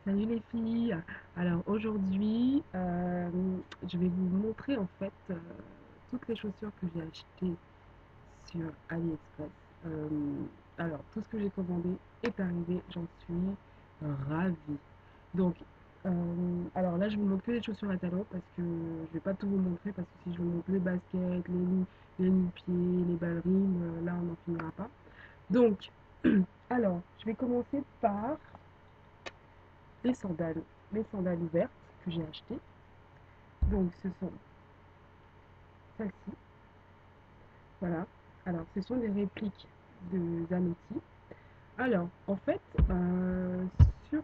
Salut les filles. Alors aujourd'hui, je vais vous montrer en fait toutes les chaussures que j'ai achetées sur AliExpress. Euh, alors tout ce que j'ai commandé est arrivé, j'en suis ravie. Donc alors là je vous montre que les chaussures à talons parce que je vais pas tout vous montrer parce que si je vous montre les baskets, les nu-pieds, les ballerines, là on n'en finira pas. Donc alors je vais commencer par les sandales, les sandales ouvertes que j'ai achetées. Donc ce sont celles-ci, voilà. Alors ce sont des répliques de Zanotti. Alors en fait, quand je les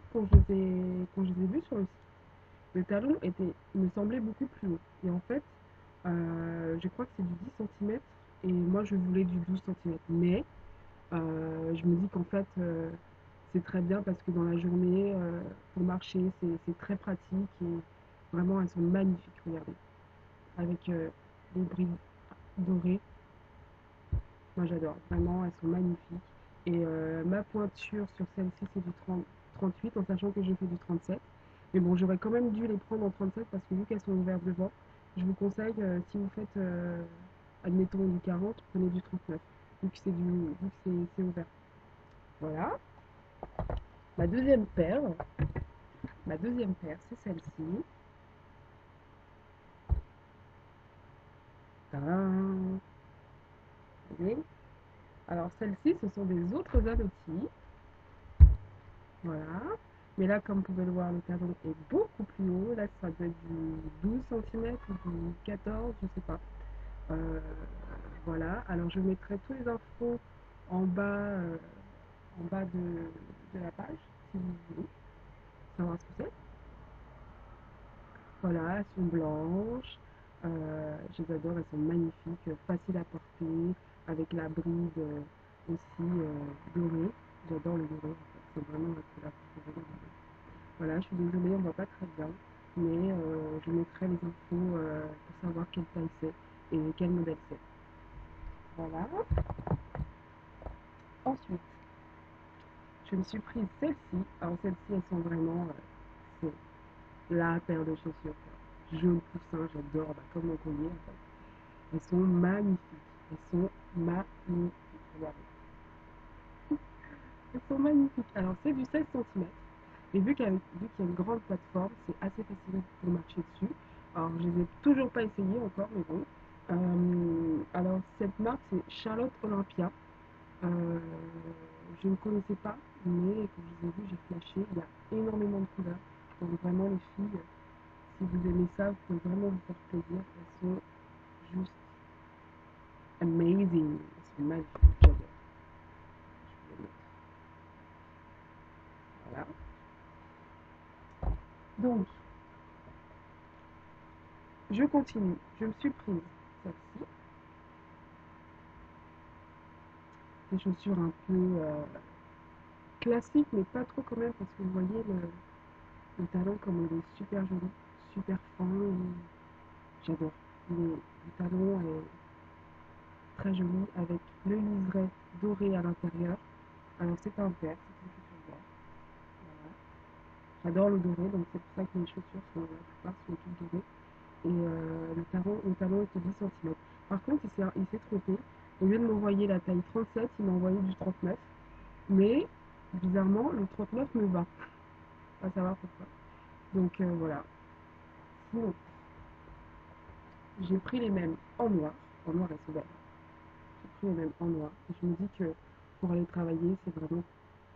ai vus sur le site, le talon me semblait beaucoup plus haut. Et en fait, je crois que c'est du 10 centimètres et moi je voulais du 12 centimètres. Mais je me dis qu'en fait, c'est très bien parce que dans la journée, pour marcher, c'est très pratique et vraiment elles sont magnifiques, regardez. Avec des brides dorées. Moi j'adore, vraiment elles sont magnifiques. Et ma pointure sur celle-ci c'est du 38 en sachant que j'ai fait du 37. Mais bon, j'aurais quand même dû les prendre en 37 parce que vu qu'elles sont ouvertes devant, je vous conseille, si vous faites, admettons, du 40, prenez du 39, vu que c'est ouvert. Voilà. Ma deuxième paire, ma deuxième paire, c'est celle-ci. Tadam. Vous voyez. Alors celles-ci, ce sont des autres Zanotti. Voilà. Mais là, comme vous pouvez le voir, le talon est beaucoup plus haut. Là, ça doit être du 12 centimètres ou du 14, je sais pas. Euh, voilà. Alors, je mettrai tous les infos en bas, de la page, si vous voulez savoir ce que c'est. Voilà, elles sont blanches. Je les adore, elles sont magnifiques, faciles à porter, avec la bride aussi dorée. J'adore le doré, en fait. C'est vraiment ma couleur préférée. Voilà, je suis désolée, on ne voit pas très bien, mais je mettrai les infos pour savoir quelle taille c'est et quel modèle c'est. Voilà. Ensuite, je me suis prise celle-ci. Alors celles-ci, elles sont vraiment, c'est la paire de chaussures, quoi. Jaune poussin, j'adore, bah, comme mon collier en fait. Elles sont magnifiques. Elles sont magnifiques. Regardez. Elles sont magnifiques. Alors c'est du 16 centimètres. Et vu qu'il y a une grande plateforme, c'est assez facile pour marcher dessus. Alors, je ne les ai toujours pas essayé encore, mais bon. Alors, cette marque, c'est Charlotte Olympia. Euh, je ne connaissais pas, mais quand je les ai vus, j'ai flashé. Il y a énormément de couleurs. Donc, vraiment, les filles, si vous aimez ça, vous pouvez vraiment vous faire plaisir. Elles sont juste amazing. Elles sont magnifiques. J'adore. Je vous les montre. Voilà. Donc, je continue. Je me suis prise celle-ci. Des chaussures un peu classiques, mais pas trop quand même, parce que vous voyez le talon comme il est super joli, super fin. J'adore. Le talon est très joli avec le liseré doré à l'intérieur. Alors c'est un vert, c'est une chaussure vert. Voilà. J'adore le doré, donc c'est pour ça que mes chaussures sont, la plupart sont toutes dorées. Et le talon est de 10 centimètres. Par contre, il s'est trompé. Au lieu de m'envoyer la taille 37, il m'a envoyé du 39. Mais bizarrement, le 39 me va. Pas savoir pourquoi. Donc voilà. Sinon, j'ai pris les mêmes en noir et sous j'ai pris les mêmes en noir. Et je me dis que pour aller travailler, c'est vraiment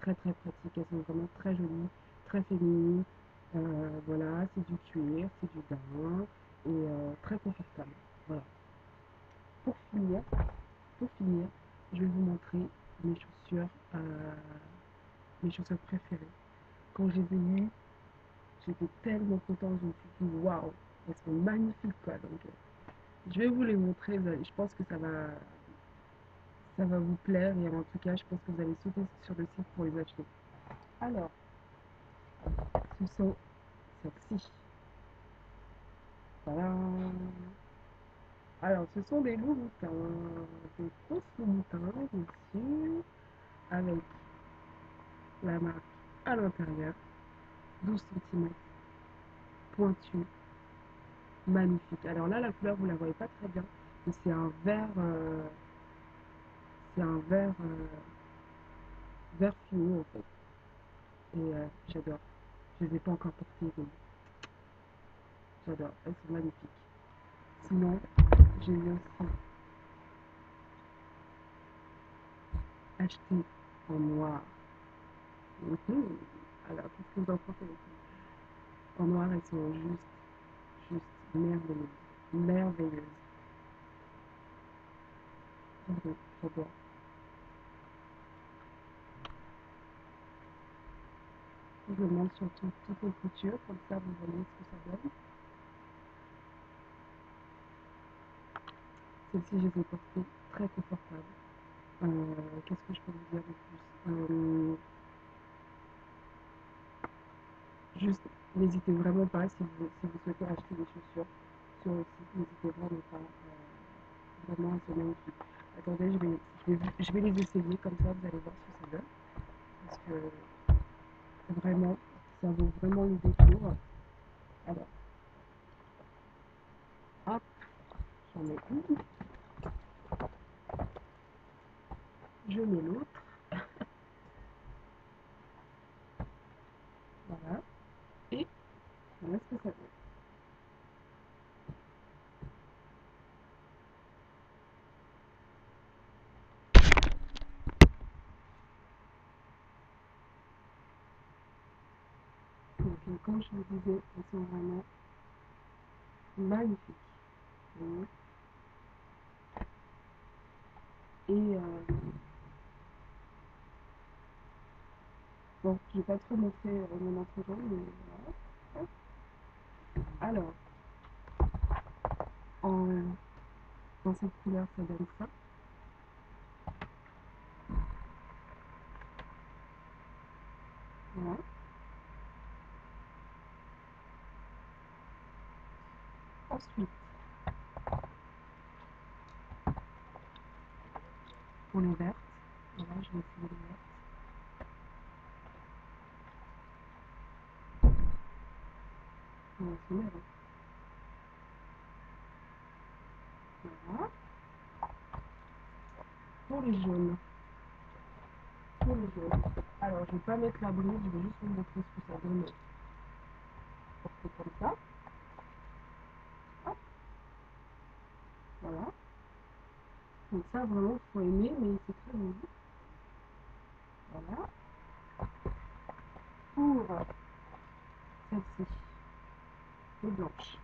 très très pratique. Elles sont vraiment très jolies, très féminines. Voilà, c'est du cuir, c'est du daim et très confortable. Voilà. Pour finir, pour finir, je vais vous montrer mes chaussures, euh, mes chaussures préférées. Quand je les ai vues, j'étais tellement contente, je me suis dit waouh, elles sont magnifiques quoi. Donc je vais vous les montrer, je pense que ça va vous plaire et en tout cas je pense que vous allez sauter sur le site pour les acheter. Alors, ce sont celles-ci. Voilà. Alors, ce sont des Louboutins, des grosses Louboutins, bien sûr, avec la marque à l'intérieur. 12 cm, pointu, magnifique. Alors là, la couleur, vous la voyez pas très bien, mais c'est un vert, vert fluo en fait. Et j'adore. Je les ai pas encore portées, mais j'adore. Elles sont magnifiques. Sinon, j'ai eu aussi acheté en noir. Alors, qu'est-ce que vous en pensez? En noir, elles sont juste merveilleuses. Merveilleuses. J'adore. Je demande surtout toutes les coutures, comme ça vous voyez ce que ça donne. Celles-ci, je les ai portées très confortables. Qu'est-ce que je peux vous dire de plus? Juste, n'hésitez vraiment pas si vous souhaitez acheter des chaussures sur le site, n'hésitez vraiment pas. Vraiment, elles sont magnifiques. Attendez, je vais les essayer, comme ça vous allez voir ce que ça donne. Parce que vraiment, ça vaut vraiment le détour. Alors, hop, j'en ai une. Je mets l'autre. Voilà. Et voilà ce que ça donne. Donc, comme je vous disais, elles sont vraiment magnifiques. Et bon, je vais pas trop montrer mon entre-jambe, mais voilà. Alors, en, dans cette couleur, ça donne ça. Voilà. Ensuite, pour les vertes, voilà, je vais essayer les vertes. Voilà. Voilà. Pour les jaunes. Alors, je vais pas mettre la brise, je vais juste vous montrer ce que ça donne. C'est comme ça. Hop. Voilà. Donc ça, vraiment, il faut aimer, mais c'est très joli. Voilà. Pour celle-ci, les blanches.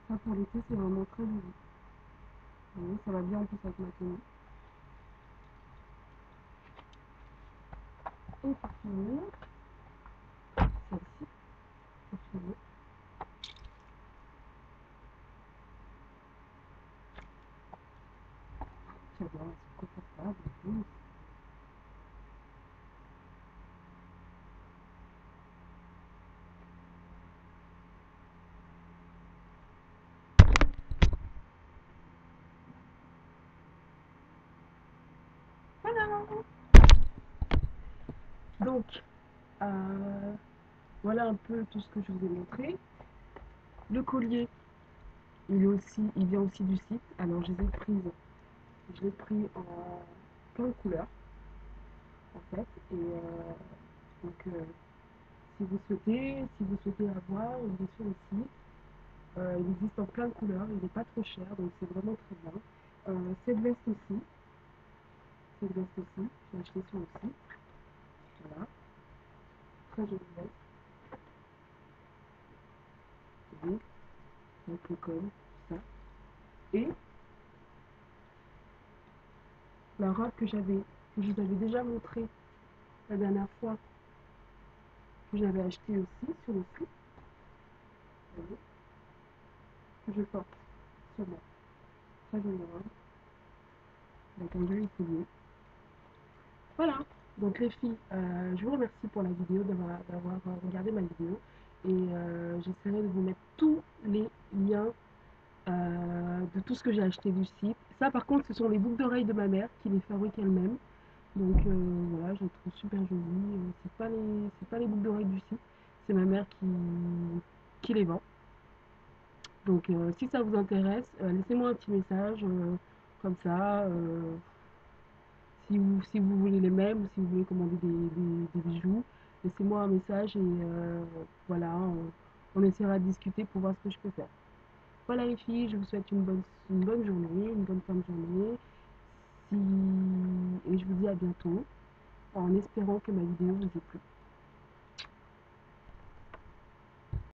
Ça, pour l'été, c'est vraiment très joli. Vous voyez, ça va bien en plus avec ma tenue. Et pour finir, celle-ci, pour finir. J'adore, elles sont confortables. Voilà. Donc, voilà un peu tout ce que je vous ai montré. Le collier, il vient aussi du site. Alors, je l'ai pris en plein de couleurs, en fait. Et donc, si vous souhaitez avoir, il est sur le site. Il existe en plein de couleurs, il n'est pas trop cher, donc c'est vraiment très bien. Cette veste aussi, j'ai acheté sur le site. Voilà, très jolie veste. Vous voyez, avec le col, tout ça. Et la robe que je vous avais déjà montré la dernière fois, que j'avais acheté aussi sur le site, vous voyez, que je porte sur moi. Très jolie robe, avec un joli collier. Voilà, donc les filles, je vous remercie pour la vidéo, d'avoir regardé ma vidéo. Et j'essaierai de vous mettre tous les liens tout ce que j'ai acheté du site. Ça, par contre, ce sont les boucles d'oreilles de ma mère qui les fabrique elle-même. Donc voilà, je les trouve super jolies. C'est pas les boucles d'oreilles du site, c'est ma mère qui les vend. Donc si ça vous intéresse, laissez-moi un petit message comme ça. Si vous voulez les mêmes ou si vous voulez commander des bijoux, laissez-moi un message et voilà, on essaiera de discuter pour voir ce que je peux faire. Voilà les filles, je vous souhaite une bonne journée, une bonne fin de journée. Et je vous dis à bientôt, en espérant que ma vidéo vous ait plu.